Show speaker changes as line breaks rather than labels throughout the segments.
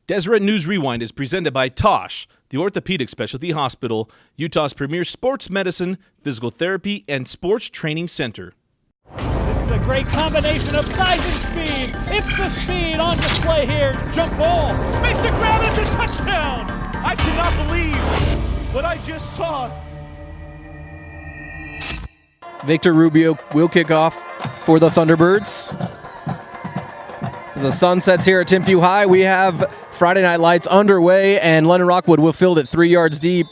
Deseret News Rewind is presented by Tosh, the Orthopedic Specialty Hospital, Utah's premier sports medicine, physical therapy, and sports training center.
This is a great combination of size and speed. It's the speed on display here. Jump ball. Makes the grab at the touchdown. I cannot believe what I just saw.
Victor Rubio will kick off for the Thunderbirds. As the sun sets here at Timpview High, we have Friday Night Lights underway, and London Rockwood will field it 3 yards deep.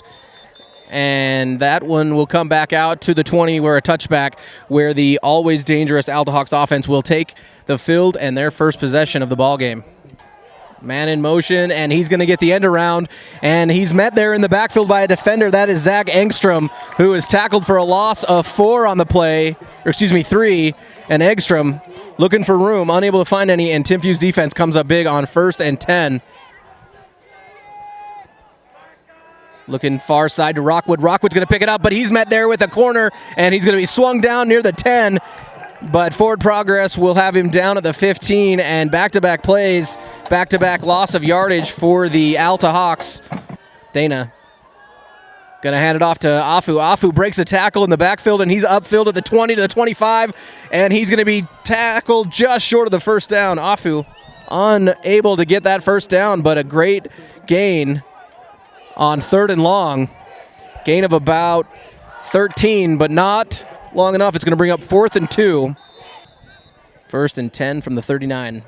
And that one will come back out to the 20 where a touchback, where the always dangerous Alta Hawks offense will take the field and their first possession of the ball game. Man in motion, and he's going to get the end around, and he's met there in the backfield by a defender. That is Zach Engstrom, who is tackled for a loss of 4 on the play, or 3, and Engstrom looking for room, unable to find any, and Timpview's defense comes up big on 1st and 10. Looking far side to Rockwood. Rockwood's going to pick it up, but he's met there with a corner, and he's going to be swung down near the 10. But forward progress will have him down at the 15, and back-to-back plays, back-to-back loss of yardage for the Alta Hawks. Dana going to hand it off to Afu. Afu breaks a tackle in the backfield, and he's upfield at the 20 to the 25, and he's going to be tackled just short of the first down. Afu unable to get that first down, but a great gain on 3rd and long. Gain of about 13, but not long enough. It's going to bring up 4th and 2. 1st and 10 from the 39.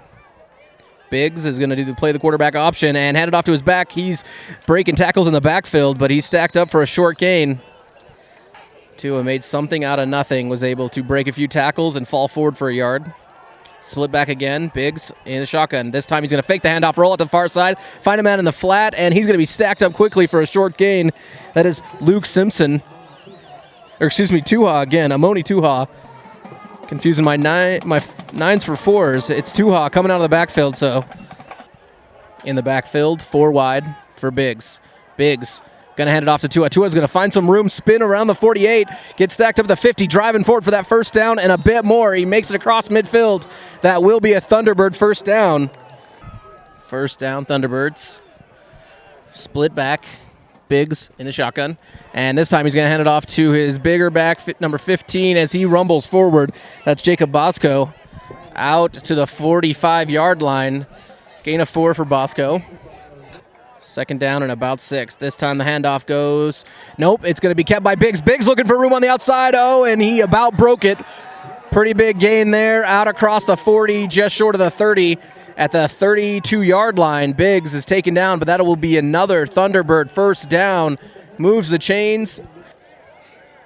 Biggs is going to play the quarterback option and hand it off to his back. He's breaking tackles in the backfield, but he's stacked up for a short gain. Tua made something out of nothing, was able to break a few tackles and fall forward for a yard. Split back again. Biggs in the shotgun. This time he's going to fake the handoff, roll it to the far side, find a man in the flat, and he's going to be stacked up quickly for a short gain. That is Luke Simpson. Tuha again, Amoni Tuha. Confusing my nines for 4s. It's Tuha coming out of the backfield, so in the backfield, 4 wide for Biggs. Biggs going to hand it off to Tua. Tua's going to find some room, spin around the 48, get stacked up at the 50, driving forward for that first down and a bit more. He makes it across midfield. That will be a Thunderbird first down. First down, Thunderbirds. Split back. Biggs in the shotgun, and this time he's going to hand it off to his bigger back, number 15, as he rumbles forward. That's Jacob Bosco out to the 45-yard line. Gain of 4 for Bosco. 2nd down and about 6. This time the handoff goes. Nope, it's going to be kept by Biggs. Biggs looking for room on the outside. Oh, and he about broke it. Pretty big gain there, out across the 40, just short of the 30. At the 32-yard line, Biggs is taken down, but that will be another Thunderbird first down. Moves the chains.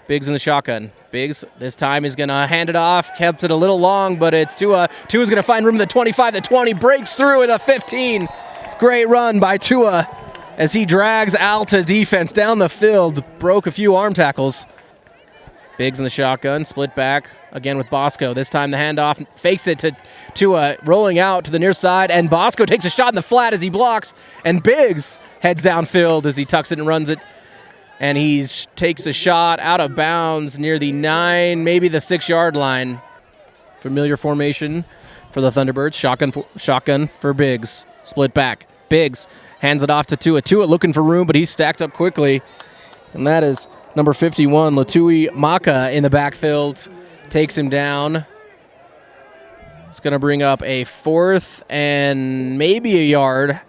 Biggs in the shotgun. Biggs this time is going to hand it off. Kept it a little long, but it's Tua. Tua's going to find room at the 25, the 20. Breaks through at a 15. Great run by Tua as he drags Alta defense down the field. Broke a few arm tackles. Biggs in the shotgun, split back again with Bosco. This time the handoff fakes it to Tua, rolling out to the near side, and Bosco takes a shot in the flat as he blocks, and Biggs heads downfield as he tucks it and runs it, and he takes a shot out of bounds near the 9, maybe the 6-yard line. Familiar formation for the Thunderbirds. Shotgun for Biggs. Split back. Biggs hands it off to Tua. Tua looking for room, but he's stacked up quickly, and that is number 51, Latui Maka in the backfield, takes him down. It's going to bring up a 4th and maybe a yard.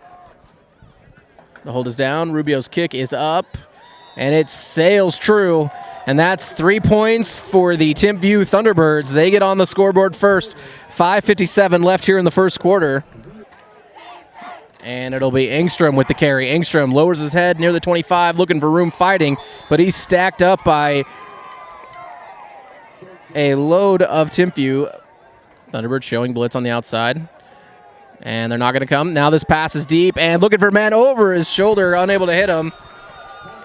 The hold is down. Rubio's kick is up, and it sails true. And that's 3 points for the Timpview Thunderbirds. They get on the scoreboard first. 5:57 left here in the first quarter. And it'll be Engstrom with the carry. Engstrom lowers his head near the 25, looking for room, fighting, but he's stacked up by a load of Timpview. Thunderbird showing blitz on the outside, and they're not going to come. Now this pass is deep, and looking for a man over his shoulder, unable to hit him.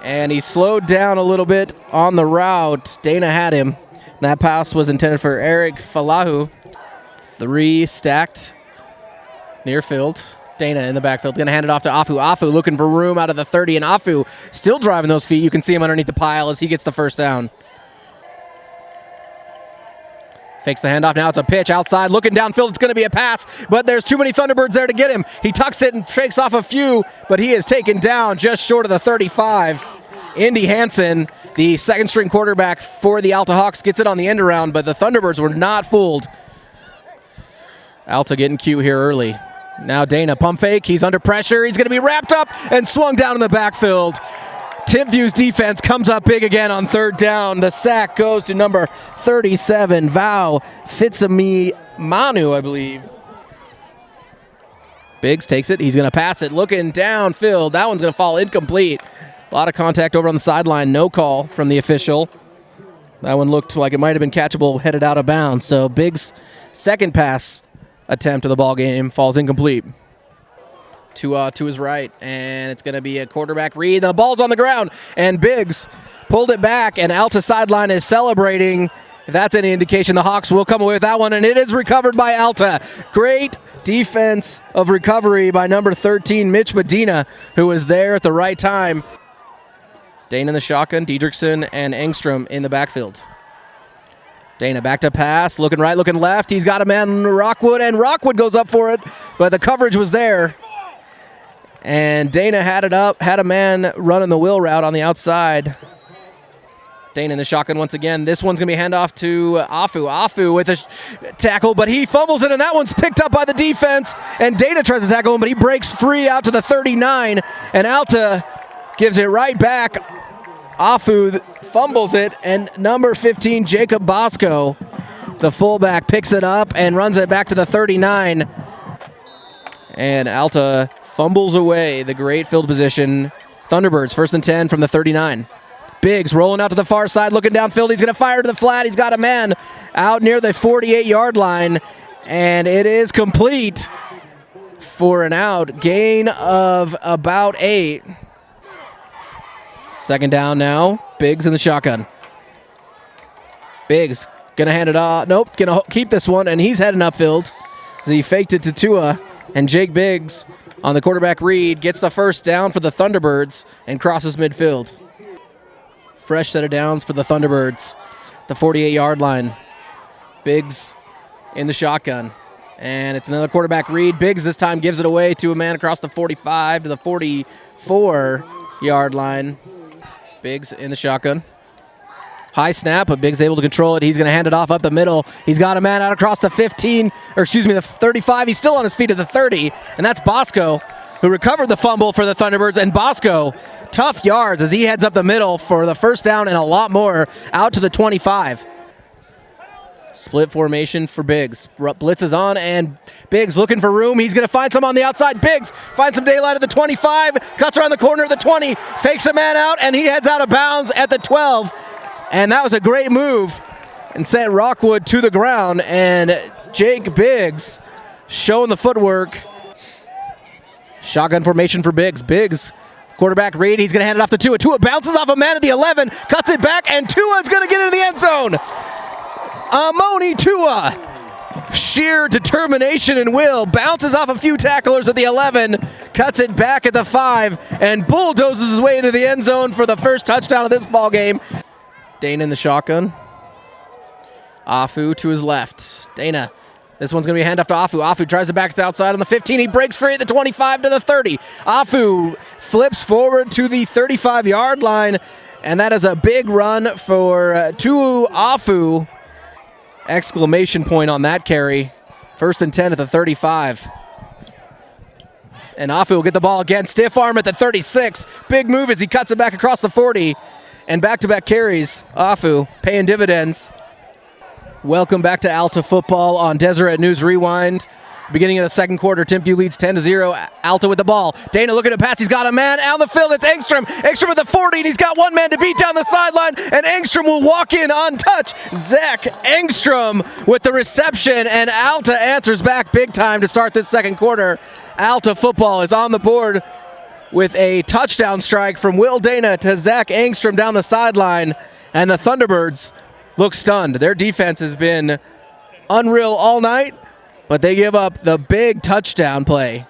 And he slowed down a little bit on the route. Dana had him. That pass was intended for Eric Falahu. 3 stacked near field. Dana in the backfield, going to hand it off to Afu. Afu looking for room out of the 30, and Afu still driving those feet. You can see him underneath the pile as he gets the first down. Fakes the handoff, now it's a pitch outside, looking downfield, it's going to be a pass, but there's too many Thunderbirds there to get him. He tucks it and shakes off a few, but he is taken down just short of the 35. Indy Hansen, the second string quarterback for the Alta Hawks, gets it on the end around, but the Thunderbirds were not fooled. Alta getting cute here early. Now Dana, pump fake, he's under pressure, he's going to be wrapped up and swung down in the backfield. Timpview's defense comes up big again on third down. The sack goes to number 37, Vau Manu, I believe. Biggs takes it, he's going to pass it, looking downfield. That one's going to fall incomplete. A lot of contact over on the sideline, no call from the official. That one looked like it might have been catchable, headed out of bounds. So Biggs' second pass attempt of the ball game falls incomplete. To his right, and it's going to be a quarterback read. The ball's on the ground, and Biggs pulled it back, and Alta sideline is celebrating. If that's any indication, the Hawks will come away with that one, and it is recovered by Alta. Great defense of recovery by number 13, Mitch Medina, who was there at the right time. Dana in the shotgun, Diedrichson and Engstrom in the backfield. Dana back to pass, looking right, looking left. He's got a man, Rockwood, and Rockwood goes up for it, but the coverage was there. And Dana had it up, had a man running the wheel route on the outside. Dana in the shotgun once again. This one's going to be handoff to Afu. Afu with a tackle, but he fumbles it, and that one's picked up by the defense. And Dana tries to tackle him, but he breaks free out to the 39. And Alta gives it right back. Afu fumbles it, and number 15, Jacob Bosco, the fullback, picks it up and runs it back to the 39. And Alta fumbles away the great field position. Thunderbirds, 1st and 10 from the 39. Biggs rolling out to the far side, looking downfield. He's going to fire to the flat. He's got a man out near the 48-yard line, and it is complete for an out. Gain of about 8. Second down now. Biggs in the shotgun. Biggs going to hand it off. Nope, going to keep this one, and he's heading upfield. So he faked it to Tua, and Jake Biggs on the quarterback read gets the first down for the Thunderbirds and crosses midfield. Fresh set of downs for the Thunderbirds. The 48-yard line. Biggs in the shotgun. And it's another quarterback read. Biggs this time gives it away to a man across the 45 to the 44-yard line. Biggs in the shotgun. High snap, but Biggs able to control it. He's going to hand it off up the middle. He's got a man out across the the 35. He's still on his feet at the 30, and that's Bosco, who recovered the fumble for the Thunderbirds. And Bosco, tough yards as he heads up the middle for the first down and a lot more out to the 25. Split formation for Biggs. Blitz is on, and Biggs looking for room. He's going to find some on the outside. Biggs finds some daylight at the 25, cuts around the corner of the 20, fakes a man out, and he heads out of bounds at the 12. And that was a great move and sent Rockwood to the ground. And Jake Biggs showing the footwork. Shotgun formation for Biggs. Biggs, quarterback read. He's going to hand it off to Tua. Tua bounces off a man at the 11, cuts it back, and Tua's going to get into the end zone. Amoni Tua, sheer determination and will, bounces off a few tacklers at the 11, cuts it back at the 5, and bulldozes his way into the end zone for the first touchdown of this ball game. Dana in the shotgun. Afu to his left. Dana. This one's going to be a handoff to Afu. Afu tries to back it outside on the 15. He breaks free at the 25 to the 30. Afu flips forward to the 35-yard line, and that is a big run for Afu. Exclamation point on that carry. 1st and 10 at the 35. And Afu will get the ball again. Stiff arm at the 36. Big move as he cuts it back across the 40. And back-to-back carries. Afu paying dividends. Welcome back to Alta football on Deseret News Rewind. Beginning of the second quarter, Timpview leads 10-0. Alta with the ball. Dana looking to pass. He's got a man out the field. It's Engstrom. Engstrom at the 40, and he's got one man to beat down the sideline, and Engstrom will walk in untouched. Zach Engstrom with the reception, and Alta answers back big time to start this second quarter. Alta football is on the board with a touchdown strike from Will Dana to Zach Engstrom down the sideline, and the Thunderbirds look stunned. Their defense has been unreal all night, but they give up the big touchdown play.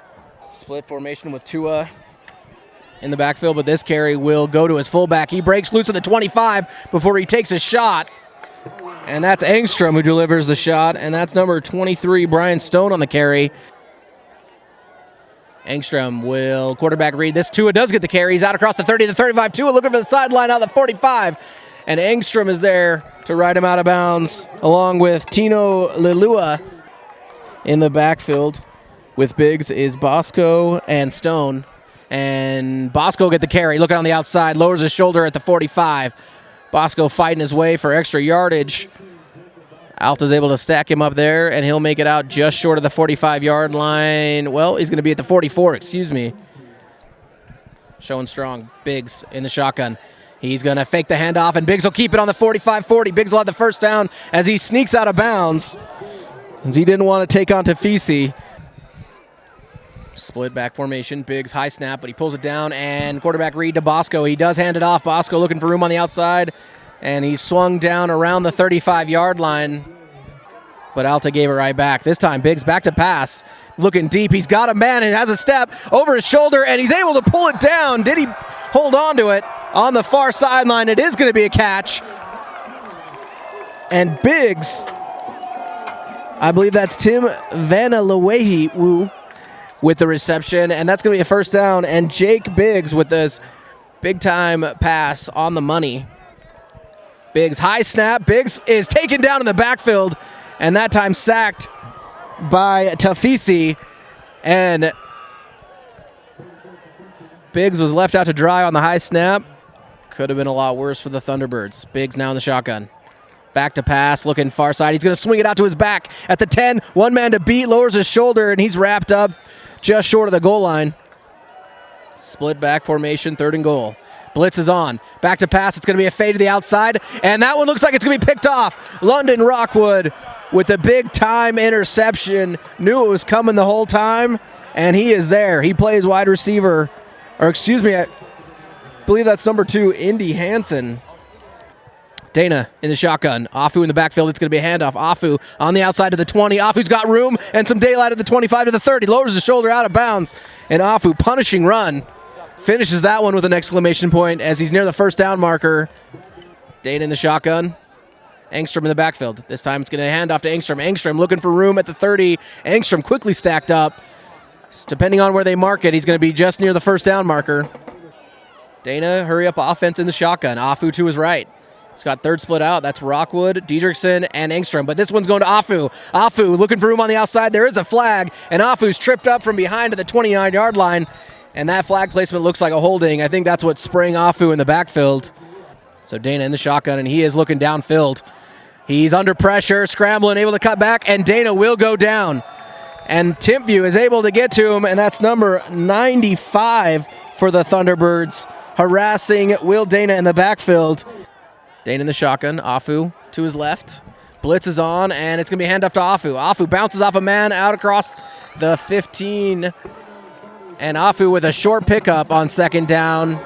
Split formation with Tua in the backfield, but this carry will go to his fullback. He breaks loose at the 25 before he takes a shot. And that's Engstrom who delivers the shot, and that's number 23, Brian Stone on the carry. Engstrom will quarterback read this. Tua does get the carry. He's out across the 30 to the 35. Tua looking for the sideline out of the 45. And Engstrom is there to ride him out of bounds, along with Tino Lilua in the backfield. With Biggs is Bosco and Stone. And Bosco get the carry, looking on the outside, lowers his shoulder at the 45. Bosco fighting his way for extra yardage. Alta's able to stack him up there, and he'll make it out just short of the 45-yard line. Well, he's going to be at the 44, excuse me. Showing strong. Biggs in the shotgun. He's going to fake the handoff, and Biggs will keep it on the 45-40. Biggs will have the first down as he sneaks out of bounds, as he didn't want to take on Tafisi. Split back formation. Biggs high snap, but he pulls it down, and quarterback read to Bosco. He does hand it off. Bosco looking for room on the outside, and he swung down around the 35-yard line, but Alta gave it right back. This time, Biggs back to pass, looking deep. He's got a man and has a step over his shoulder, and he's able to pull it down. Did he hold on to it on the far sideline? It is going to be a catch. And Biggs, I believe that's Tim Vanalawehi with the reception, and that's going to be a first down. And Jake Biggs with this big-time pass on the money. Biggs, high snap. Biggs is taken down in the backfield, and that time sacked by Tafisi. And Biggs was left out to dry on the high snap. Could have been a lot worse for the Thunderbirds. Biggs now in the shotgun. Back to pass, looking far side. He's going to swing it out to his back at the 10. One man to beat, lowers his shoulder, and he's wrapped up just short of the goal line. Split back formation, 3rd and goal. Blitz is on. Back to pass. It's going to be a fade to the outside, and that one looks like it's going to be picked off. London Rockwood with the big-time interception. Knew it was coming the whole time, and he is there. He plays wide receiver, or excuse me, I believe that's number 2, Indy Hansen. Dana in the shotgun. Afu in the backfield. It's going to be a handoff. Afu on the outside to the 20. Afu's got room and some daylight at the 25 to the 30. Lowers his shoulder out of bounds. And Afu, punishing run, finishes that one with an exclamation point as he's near the first down marker. Dana in the shotgun. Engstrom in the backfield. This time it's going to hand off to Engstrom. Engstrom looking for room at the 30. Engstrom quickly stacked up. Depending on where they mark it, he's going to be just near the first down marker. Dana, hurry up offense in the shotgun. Afu to his right. He's got third split out. That's Rockwood, Diedrichson, and Engstrom. But this one's going to Afu. Afu looking for room on the outside. There is a flag, and Afu's tripped up from behind to the 29-yard line. And that flag placement looks like a holding. I think that's what sprang Afu in the backfield. So Dana in the shotgun, and he is looking downfield. He's under pressure, scrambling, able to cut back, and Dana will go down. And Timpview is able to get to him, and that's number 95 for the Thunderbirds, harassing Will Dana in the backfield. Dana in the shotgun, Afu to his left. Blitz is on, and it's going to be a handoff to Afu. Afu bounces off a man out across the 15. And Afu with a short pickup on second down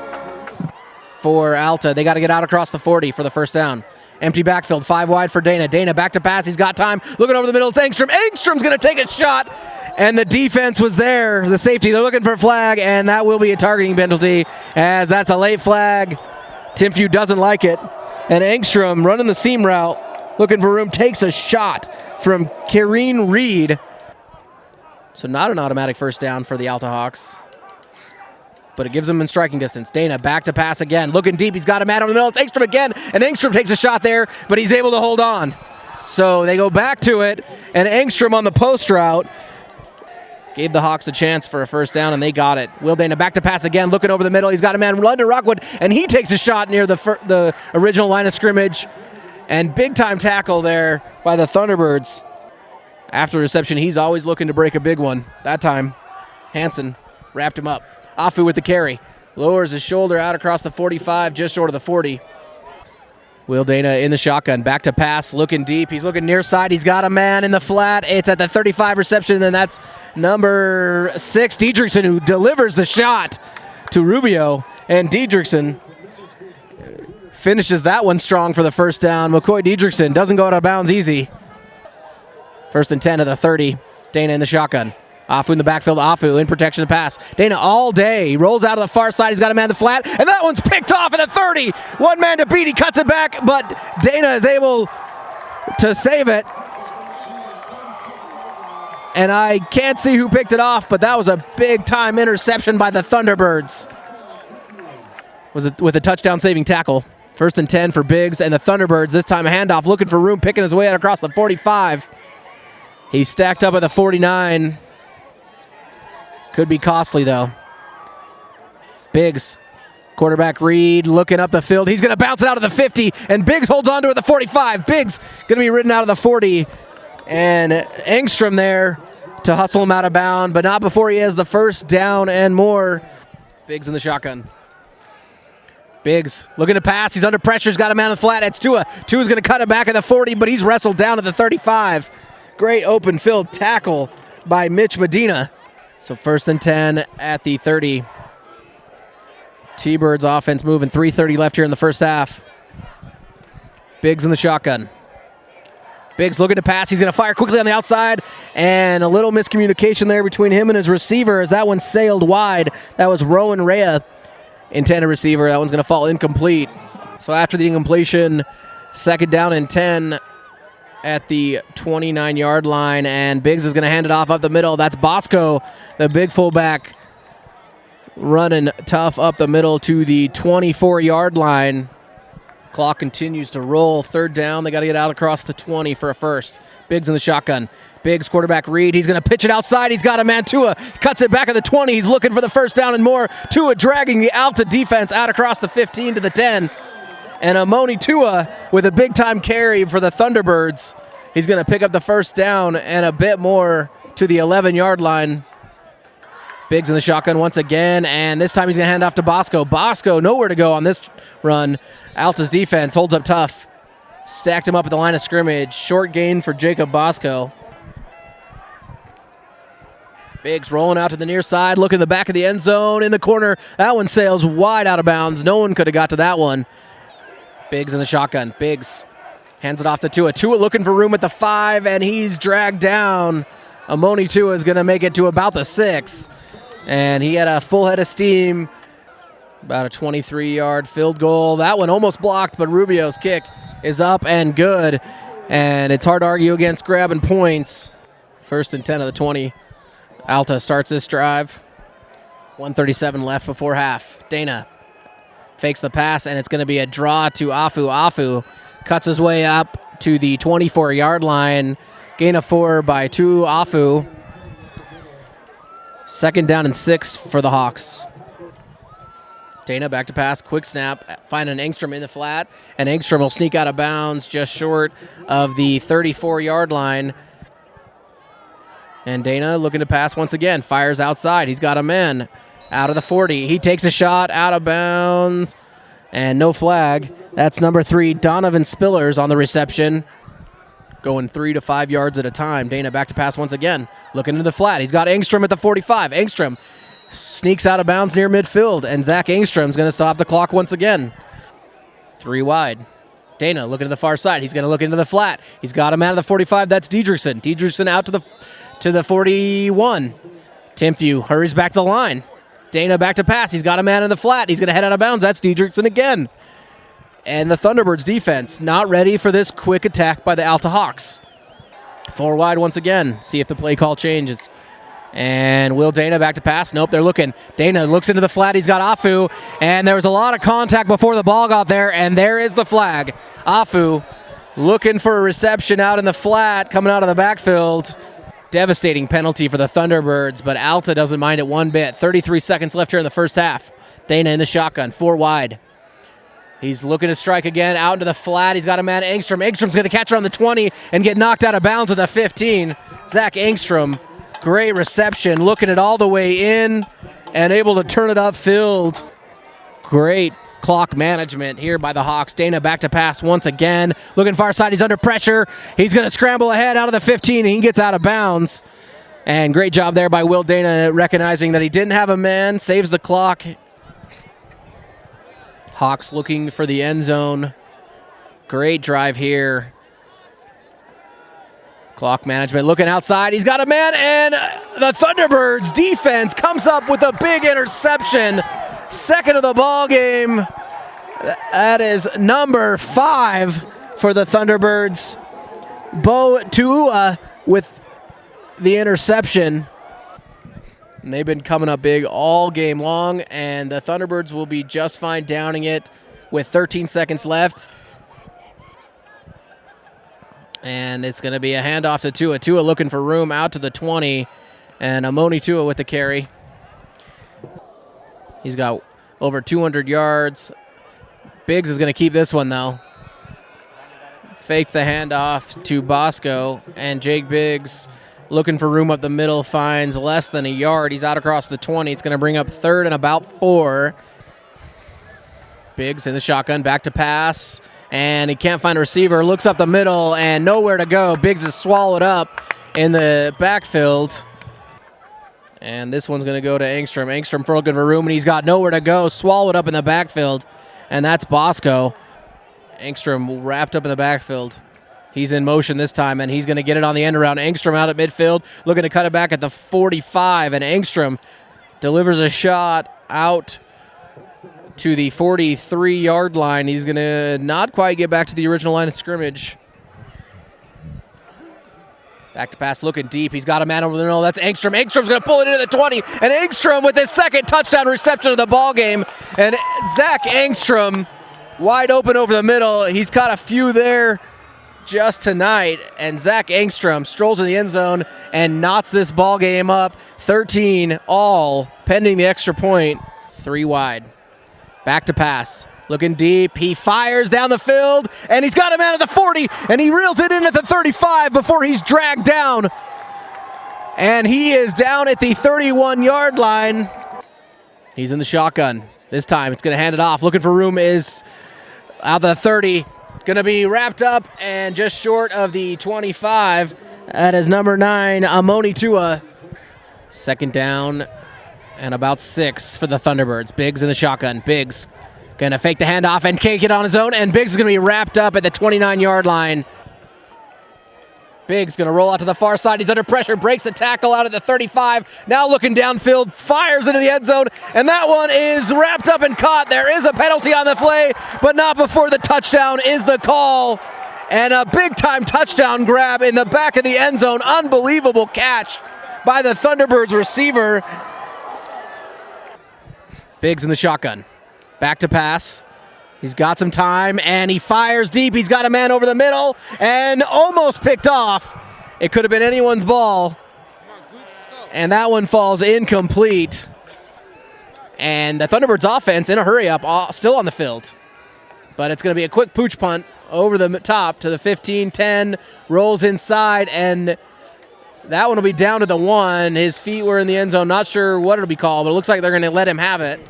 for Alta. They got to get out across the 40 for the first down. Empty backfield, 5 wide for Dana. Dana back to pass. He's got time. Looking over the middle, it's Engstrom. Engstrom's going to take a shot, and the defense was there. The safety, they're looking for a flag, and that will be a targeting penalty, as that's a late flag. Timpview doesn't like it. And Engstrom running the seam route, looking for room, takes a shot from Kareen Reed. So not an automatic first down for the Alta Hawks, but it gives them in striking distance. Dana back to pass again, looking deep. He's got a man over the middle. It's Engstrom again, and Engstrom takes a shot there, but he's able to hold on. So they go back to it, and Engstrom on the post route gave the Hawks a chance for a first down, and they got it. Will Dana back to pass again, looking over the middle. He's got a man, London Rockwood, and he takes a shot near the original line of scrimmage. And big-time tackle there by the Thunderbirds. After reception, he's always looking to break a big one. That time, Hansen wrapped him up. Afu with the carry. Lowers his shoulder out across the 45, just short of the 40. Will Dana in the shotgun, back to pass, looking deep. He's looking near side. He's got a man in the flat. It's at the 35 reception, and that's number 6, Diedrichson, who delivers the shot to Rubio. And Diedrichson finishes that one strong for the first down. McCoy Diedrichson doesn't go out of bounds easy. 1st and 10 of the 30. Dana in the shotgun. Afu in the backfield. Afu in protection of the pass. Dana all day. He rolls out of the far side. He's got a man in the flat. And that one's picked off at the 30. One man to beat. He cuts it back. But Dana is able to save it. And I can't see who picked it off, but that was a big-time interception by the Thunderbirds. Was it with a touchdown-saving tackle. 1st and 10 for Biggs, and the Thunderbirds, this time a handoff, looking for room, picking his way out across the 45. He stacked up at the 49. Could be costly, though. Biggs, quarterback read, looking up the field. He's going to bounce it out of the 50, and Biggs holds on to it at the 45. Biggs going to be ridden out of the 40, and Engstrom there to hustle him out of bounds, but not before he has the first down and more. Biggs in the shotgun. Biggs looking to pass. He's under pressure. He's got a man on the flat. It's Tua. Tua's going to cut it back at the 40, but he's wrestled down at the 35. Great open field tackle by Mitch Medina. So 1st and 10 at the 30. T-Birds offense moving. 3:30 left here in the first half. Biggs in the shotgun. Biggs looking to pass. He's going to fire quickly on the outside, and a little miscommunication there between him and his receiver as that one sailed wide. That was Rowan Rea, intended receiver. That one's going to fall incomplete. So after the incompletion, 2nd down and 10 at the 29-yard line, and Biggs is going to hand it off up the middle. That's Bosco, the big fullback, running tough up the middle to the 24-yard line. Clock continues to roll. 3rd down. They got to get out across the 20 for a first. Biggs in the shotgun. Biggs, quarterback read. He's going to pitch it outside. He's got a man. Tua cuts it back at the 20. He's looking for the first down and more. Tua dragging the Alta defense out across the 15 to the 10. And Amoni Tua with a big-time carry for the Thunderbirds. He's going to pick up the first down and a bit more to the 11-yard line. Biggs in the shotgun once again, and this time he's going to hand off to Bosco. Bosco nowhere to go on this run. Alta's defense holds up tough. Stacked him up at the line of scrimmage. Short gain for Jacob Bosco. Biggs rolling out to the near side, looking in the back of the end zone in the corner. That one sails wide out of bounds. No one could have got to that one. Biggs in the shotgun. Biggs hands it off to Tua. Tua looking for room at the 5, and he's dragged down. Amoni Tua is going to make it to about the 6. And he had a full head of steam. About a 23-yard field goal. That one almost blocked, but Rubio's kick is up and good. And it's hard to argue against grabbing points. 1st and 10 of the 20. Alta starts this drive. 1:37 left before half. Dana fakes the pass, and it's going to be a draw to Afu. Afu cuts his way up to the 24-yard line. Gain of 4 by 2 Afu. 2nd down and 6 for the Hawks. Dana back to pass, quick snap, finding Engstrom in the flat, and Engstrom will sneak out of bounds just short of the 34-yard line. And Dana looking to pass once again, fires outside. He's got a man out of the 40. He takes a shot out of bounds, and no flag. That's number 3, Donovan Spillers on the reception. Going 3 to 5 yards at a time. Dana back to pass once again. Looking into the flat. He's got Engstrom at the 45. Engstrom sneaks out of bounds near midfield, and Zach Engstrom's going to stop the clock once again. 3 wide. Dana looking to the far side. He's going to look into the flat. He's got him out of the 45. That's Diedrichsen. Diedrichsen out to the 41. Timpview hurries back to the line. Dana back to pass. He's got a man in the flat. He's going to head out of bounds. That's Diedrichsen again. And the Thunderbirds defense not ready for this quick attack by the Alta Hawks. 4 wide once again. See if the play call changes. And will Dana back to pass? Nope, they're looking. Dana looks into the flat. He's got Afu. And there was a lot of contact before the ball got there. And there is the flag. Afu looking for a reception out in the flat, coming out of the backfield. Devastating penalty for the Thunderbirds, but Alta doesn't mind it one bit. 33 seconds left here in the first half. Dana in the shotgun, 4 wide. He's looking to strike again, out into the flat. He's got a man, Engstrom. Engstrom's going to catch it on the 20 and get knocked out of bounds at the 15. Zach Engstrom, great reception, looking it all the way in and able to turn it upfield. Great clock management here by the Hawks. Dana back to pass once again. Looking far side, he's under pressure. He's going to scramble ahead out of the 15, and he gets out of bounds. And great job there by Will Dana, recognizing that he didn't have a man, saves the clock. Hawks looking for the end zone. Great drive here. Clock management looking outside. He's got a man, and the Thunderbirds defense comes up with a big interception. Second of the ball game. That is number 5 for the Thunderbirds. Bo Tua with the interception. And they've been coming up big all game long, and the Thunderbirds will be just fine downing it with 13 seconds left. And it's going to be a handoff to Tua. Tua looking for room out to the 20, and Amoni Tua with the carry. He's got over 200 yards. Biggs is going to keep this one, though. Fake the handoff to Bosco, and Jake Biggs looking for room up the middle, finds less than a yard. He's out across the 20. It's going to bring up third and about 4. Biggs in the shotgun, back to pass, and he can't find a receiver. Looks up the middle, and nowhere to go. Biggs is swallowed up in the backfield. And this one's going to go to Engstrom. Engstrom looking for room, and he's got nowhere to go. Swallowed up in the backfield, and that's Bosco. Engstrom wrapped up in the backfield. He's in motion this time, and he's going to get it on the end around. Engstrom out at midfield, looking to cut it back at the 45, and Engstrom delivers a shot out to the 43-yard line. He's going to not quite get back to the original line of scrimmage. Back to pass, looking deep. He's got a man over the middle. That's Engstrom. Engstrom's going to pull it into the 20, and Engstrom with his second touchdown reception of the ball game. And Zach Engstrom wide open over the middle. He's caught a few there just tonight, and Zach Engstrom strolls in the end zone and knots this ball game up 13 all, pending the extra point. 3 wide. Back to pass. Looking deep. He fires down the field, and he's got a man at the 40, and he reels it in at the 35 before he's dragged down. And he is down at the 31-yard line. He's in the shotgun. This time it's going to hand it off. Looking for room is out the 30. Going to be wrapped up and just short of the 25. That is number 9, Amoni Tua. Second down and about 6 for the Thunderbirds. Biggs in the shotgun. Biggs going to fake the handoff and can't get on his own, and Biggs is going to be wrapped up at the 29-yard line. Biggs going to roll out to the far side. He's under pressure, breaks the tackle out at the 35. Now looking downfield, fires into the end zone, and that one is wrapped up and caught. There is a penalty on the play, but not before the touchdown is the call. And a big-time touchdown grab in the back of the end zone. Unbelievable catch by the Thunderbirds receiver. Biggs in the shotgun. Back to pass. He's got some time, and he fires deep. He's got a man over the middle, and almost picked off. It could have been anyone's ball, and that one falls incomplete. And the Thunderbirds offense in a hurry up, still on the field. But it's going to be a quick pooch punt over the top to the 15-10, rolls inside, and that one will be down to the 1. His feet were in the end zone. Not sure what it'll be called, but it looks like they're going to let him have it.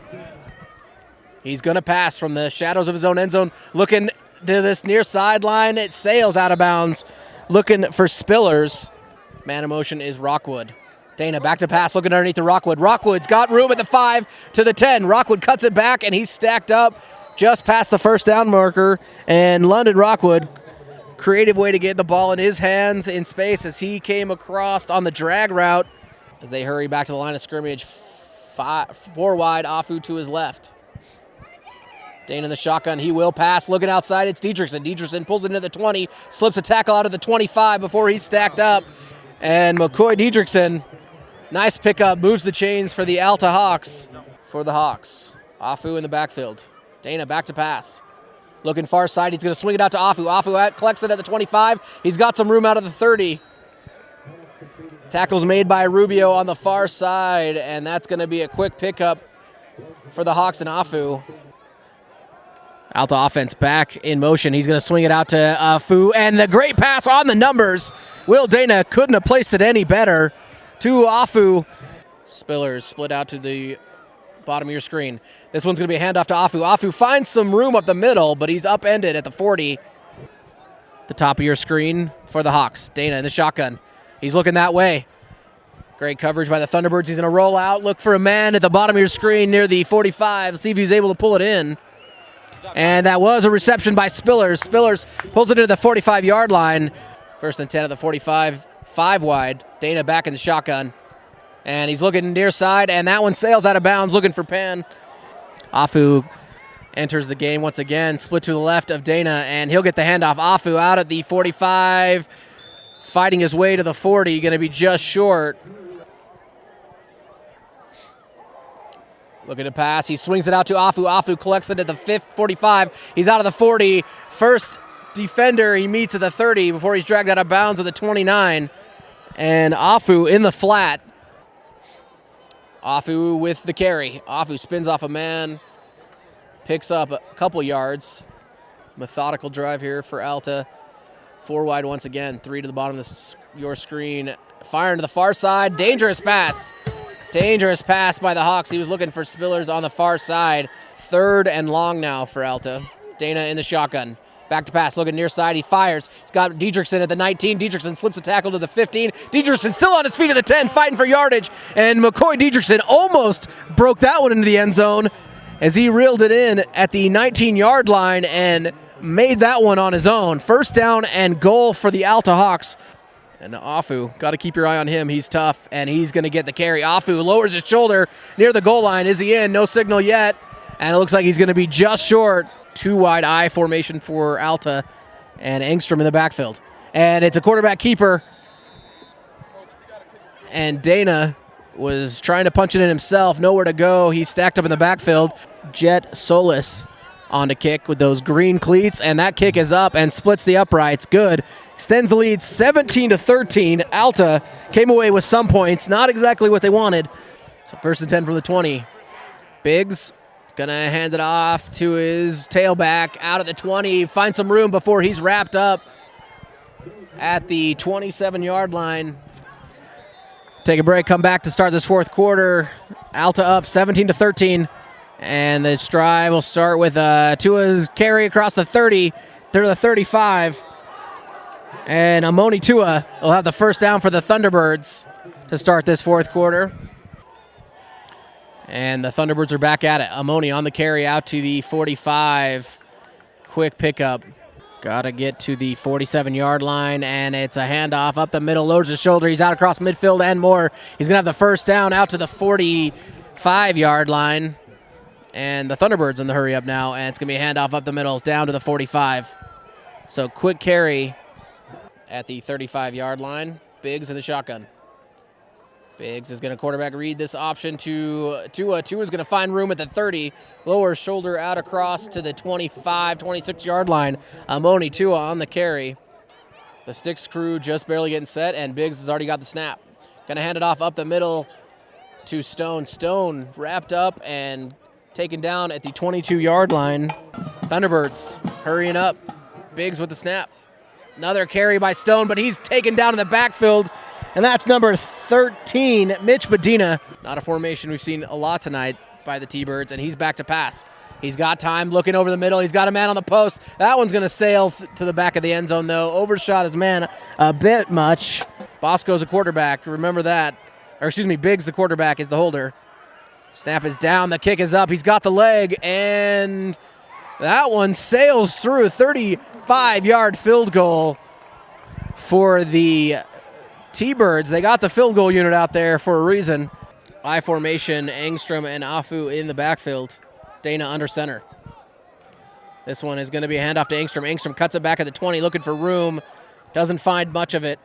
He's going to pass from the shadows of his own end zone, looking to this near sideline. It sails out of bounds, looking for Spillers. Man in motion is Rockwood. Dana back to pass, looking underneath to Rockwood. Rockwood's got room at the 5 to the 10. Rockwood cuts it back, and he's stacked up just past the first down marker. And London Rockwood, creative way to get the ball in his hands in space as he came across on the drag route as they hurry back to the line of scrimmage. 4 wide, Afu to his left. Dane in the shotgun, he will pass, looking outside, it's Dietrichson. Dietrichson pulls it into the 20, slips a tackle out of the 25 before he's stacked up. And McCoy Dietrichson, nice pickup, moves the chains for the Alta Hawks. For the Hawks, Afu in the backfield. Dana back to pass. Looking far side, he's going to swing it out to Afu. Afu collects it at the 25, he's got some room out of the 30. Tackles made by Rubio on the far side, and that's going to be a quick pickup for the Hawks and Afu. Alta offense back in motion. He's going to swing it out to Afu, and the great pass on the numbers. Will Dana couldn't have placed it any better to Afu. Spillers split out to the bottom of your screen. This one's going to be a handoff to Afu. Afu finds some room up the middle, but he's upended at the 40. The top of your screen for the Hawks. Dana in the shotgun. He's looking that way. Great coverage by the Thunderbirds. He's going to roll out, look for a man at the bottom of your screen near the 45. Let's see if he's able to pull it in. And that was a reception by Spillers. Spillers pulls it into the 45-yard line. First and 10 at the 45, 5 wide. Dana back in the shotgun. And he's looking near side, and that one sails out of bounds, looking for Pan. Afu enters the game once again, split to the left of Dana, and he'll get the handoff. Afu out at the 45, fighting his way to the 40, going to be just short. Looking to pass, he swings it out to Afu. Afu collects it at the 45. He's out of the 40. First defender he meets at the 30 before he's dragged out of bounds at the 29. And Afu in the flat. Afu with the carry. Afu spins off a man, picks up a couple yards. Methodical drive here for Alta. 4 wide once again, 3 to the bottom of your screen. Firing to the far side, dangerous pass. Dangerous pass by the Hawks. He was looking for Spillers on the far side. 3rd and long now for Alta. Dana in the shotgun. Back to pass, looking near side. He fires. He's got Dietrichson at the 19. Dietrichson slips a tackle to the 15. Dietrichson still on his feet at the 10, fighting for yardage. And McCoy Dietrichson almost broke that one into the end zone as he reeled it in at the 19-yard line and made that one on his own. 1st down and goal for the Alta Hawks. And Afu, got to keep your eye on him. He's tough, and he's going to get the carry. Afu lowers his shoulder near the goal line. Is he in? No signal yet. And it looks like he's going to be just short. 2 wide I formation for Alta, and Engstrom in the backfield. And it's a quarterback keeper. And Dana was trying to punch it in himself. Nowhere to go. He's stacked up in the backfield. Jet Solis on to kick with those green cleats, and that kick is up and splits the uprights. Good. Extends the lead 17-13. Alta came away with some points, not exactly what they wanted. So 1st and 10 from the 20. Biggs is going to hand it off to his tailback out at the 20. Find some room before he's wrapped up at the 27-yard line. Take a break, come back to start this 4th quarter. Alta up 17-13. And this drive will start with Tua's carry across the 30 through the 35. And Amoni Tua will have the 1st down for the Thunderbirds to start this 4th quarter. And the Thunderbirds are back at it. Amoni on the carry out to the 45. Quick pickup. Got to get to the 47-yard line, and it's a handoff up the middle, lowers his shoulder. He's out across midfield and more. He's going to have the 1st down out to the 45-yard line. And the Thunderbirds in the hurry up now, and it's going to be a handoff up the middle down to the 45. So quick carry at the 35-yard line. Biggs in the shotgun. Biggs is going to quarterback read this option to Tua. Tua's going to find room at the 30. Lower shoulder out across to the 25, 26-yard line. Amoni Tua on the carry. The sticks crew just barely getting set, and Biggs has already got the snap. Going to hand it off up the middle to Stone. Stone wrapped up and taken down at the 22-yard line. Thunderbirds hurrying up. Biggs with the snap. Another carry by Stone, but he's taken down in the backfield. And that's number 13, Mitch Medina. Not a formation we've seen a lot tonight by the T-Birds, and he's back to pass. He's got time looking over the middle. He's got a man on the post. That one's going to sail to the back of the end zone, though. Overshot his man a bit much. Bosco's a quarterback. Remember that. Or excuse me, Biggs the quarterback is the holder. Snap is down. The kick is up. He's got the leg, and that one sails through. 35-yard field goal for the T-Birds. They got the field goal unit out there for a reason. I formation, Engstrom and Afu in the backfield. Dana under center. This one is going to be a handoff to Engstrom. Engstrom cuts it back at the 20, looking for room. Doesn't find much of it.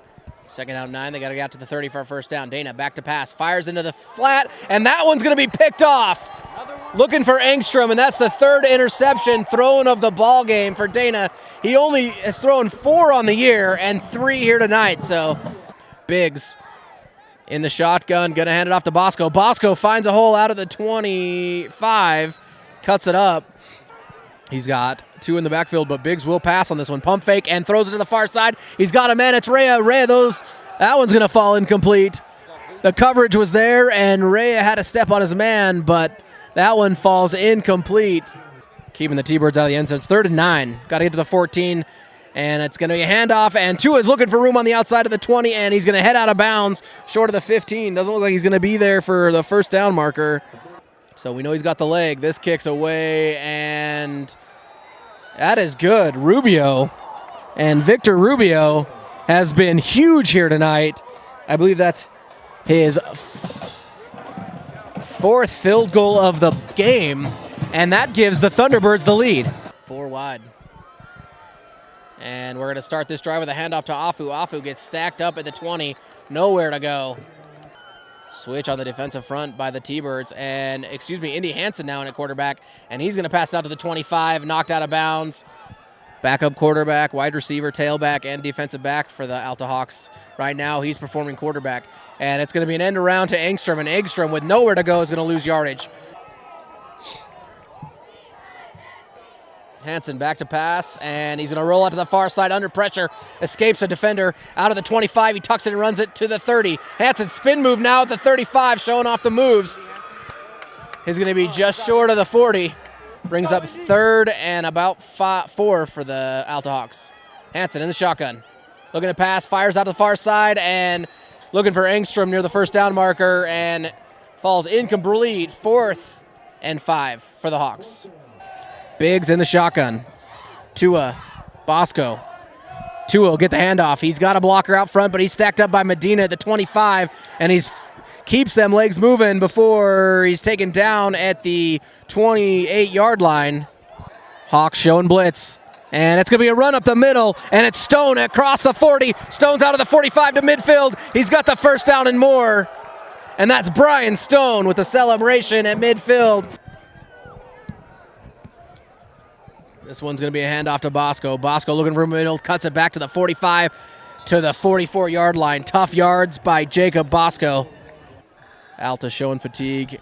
2nd out 9. They got to get out to the 30 for a 1st down. Dana back to pass. Fires into the flat, and that one's going to be picked off. Looking for Engstrom, and that's the 3rd interception thrown of the ball game for Dana. He only has thrown 4 on the year and 3 here tonight. So Biggs in the shotgun, going to hand it off to Bosco. Bosco finds a hole out of the 25, cuts it up. He's got 2 in the backfield, but Biggs will pass on this one. Pump fake and throws it to the far side. He's got a man. It's Rhea. That one's going to fall incomplete. The coverage was there, and Rhea had a step on his man, but that one falls incomplete. Keeping the T-Birds out of the end zone. It's 3rd and 9. Got to get to the 14, and it's going to be a handoff, and Tua is looking for room on the outside of the 20, and he's going to head out of bounds short of the 15. Doesn't look like he's going to be there for the 1st down marker. So we know he's got the leg. This kicks away, and that is good. Rubio, and Victor Rubio has been huge here tonight. I believe that's his 4th field goal of the game, and that gives the Thunderbirds the lead. 4 wide. And we're going to start this drive with a handoff to Afu. Afu gets stacked up at the 20. Nowhere to go. Switch on the defensive front by the T-Birds. And, Indy Hansen now in at quarterback. And he's going to pass it out to the 25. Knocked out of bounds. Backup quarterback, wide receiver, tailback, and defensive back for the Alta Hawks. Right now, he's performing quarterback. And it's going to be an end around to Engstrom. And Engstrom, with nowhere to go, is going to lose yardage. Hansen back to pass, and he's going to roll out to the far side under pressure. Escapes a defender out of the 25. He tucks it and runs it to the 30. Hansen spin move now at the 35, showing off the moves. He's going to be just short of the 40. Brings up third and about 4 for the Alta Hawks. Hansen in the shotgun. Looking to pass, fires out to the far side, and looking for Engstrom near the first down marker, and falls incomplete. 4th and 5 for the Hawks. Biggs in the shotgun. Tua, Bosco. Tua will get the handoff. He's got a blocker out front, but he's stacked up by Medina at the 25, and he's keeps them legs moving before he's taken down at the 28-yard line. Hawks showing blitz, and it's going to be a run up the middle, and it's Stone across the 40. Stone's out of the 45 to midfield. He's got the first down and more, and that's Brian Stone with the celebration at midfield. This one's going to be a handoff to Bosco. Bosco looking for middle, cuts it back to the 45 to the 44-yard line. Tough yards by Jacob Bosco. Alta showing fatigue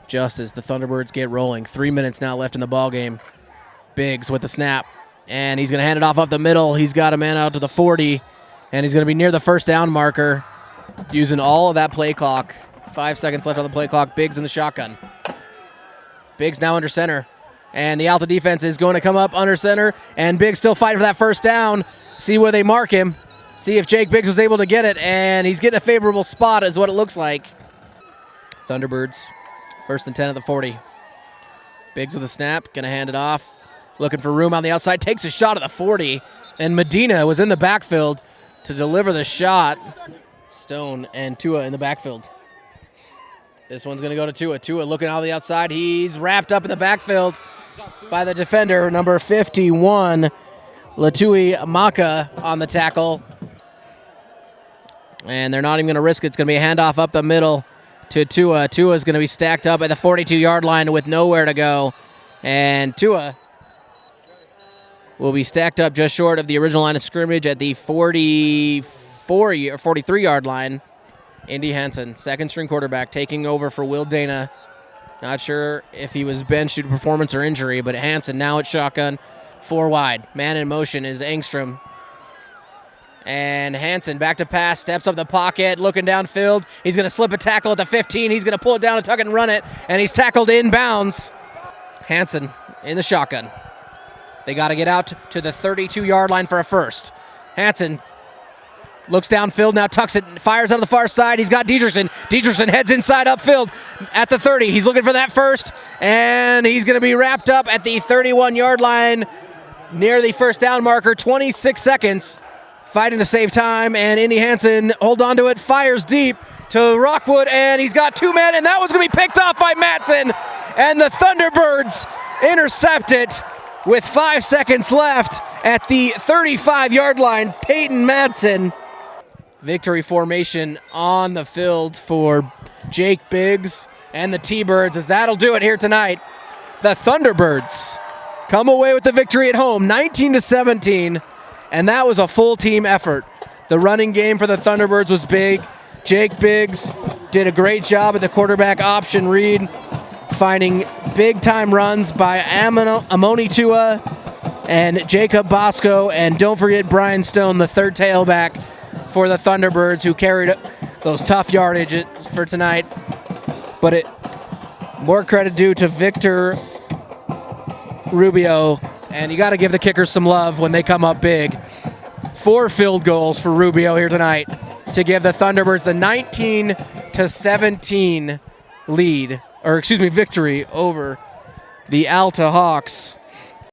just as the Thunderbirds get rolling. 3 minutes now left in the ball game. Biggs with the snap, and he's going to hand it off up the middle. He's got a man out to the 40, and he's going to be near the first down marker using all of that play clock. 5 seconds left on the play clock. Biggs in the shotgun. Biggs now under center. And the Alta defense is going to come up under center, and Biggs still fighting for that first down. See where they mark him. See if Jake Biggs was able to get it, and he's getting a favorable spot is what it looks like. Thunderbirds, 1st and 10 at the 40. Biggs with the snap, going to hand it off. Looking for room on the outside, takes a shot at the 40, and Medina was in the backfield to deliver the shot. Stone and Tua in the backfield. This one's going to go to Tua. Tua looking out the outside. He's wrapped up in the backfield by the defender, number 51, Latui Maka on the tackle. And they're not even going to risk it. It's going to be a handoff up the middle to Tua. Tua's going to be stacked up at the 42-yard line with nowhere to go. And Tua will be stacked up just short of the original line of scrimmage at the 43-yard line. Indy Hansen, second-string quarterback, taking over for Will Dana. Not sure if he was benched due to performance or injury, but Hansen now at shotgun, 4 wide. Man in motion is Engstrom. And Hansen back to pass, steps up the pocket, looking downfield. He's going to slip a tackle at the 15. He's going to pull it down and tuck it and run it, and he's tackled inbounds. Hansen in the shotgun. They got to get out to the 32-yard line for a first. Hansen looks downfield, now tucks it, fires out of the far side. He's got Dietrichson. Dietrichson heads inside upfield at the 30. He's looking for that first, and he's going to be wrapped up at the 31-yard line near the first down marker. 26 seconds. Fighting to save time, and Indy Hansen hold on to it, fires deep to Rockwood, and he's got 2 men, and that one's going to be picked off by Matson, and the Thunderbirds intercept it with 5 seconds left at the 35-yard line. Peyton Matson. Victory formation on the field for Jake Biggs and the T-Birds, as that'll do it here tonight. The Thunderbirds come away with the victory at home, 19-17, and that was a full team effort. The running game for the Thunderbirds was big. Jake Biggs did a great job at the quarterback option read, finding big-time runs by Amoni Tua and Jacob Bosco, and don't forget Brian Stone, the third tailback for the Thunderbirds, who carried those tough yardages for tonight. But more credit due to Victor Rubio, and you got to give the kickers some love when they come up big. 4 field goals for Rubio here tonight to give the Thunderbirds the 19-17 victory over the Alta Hawks.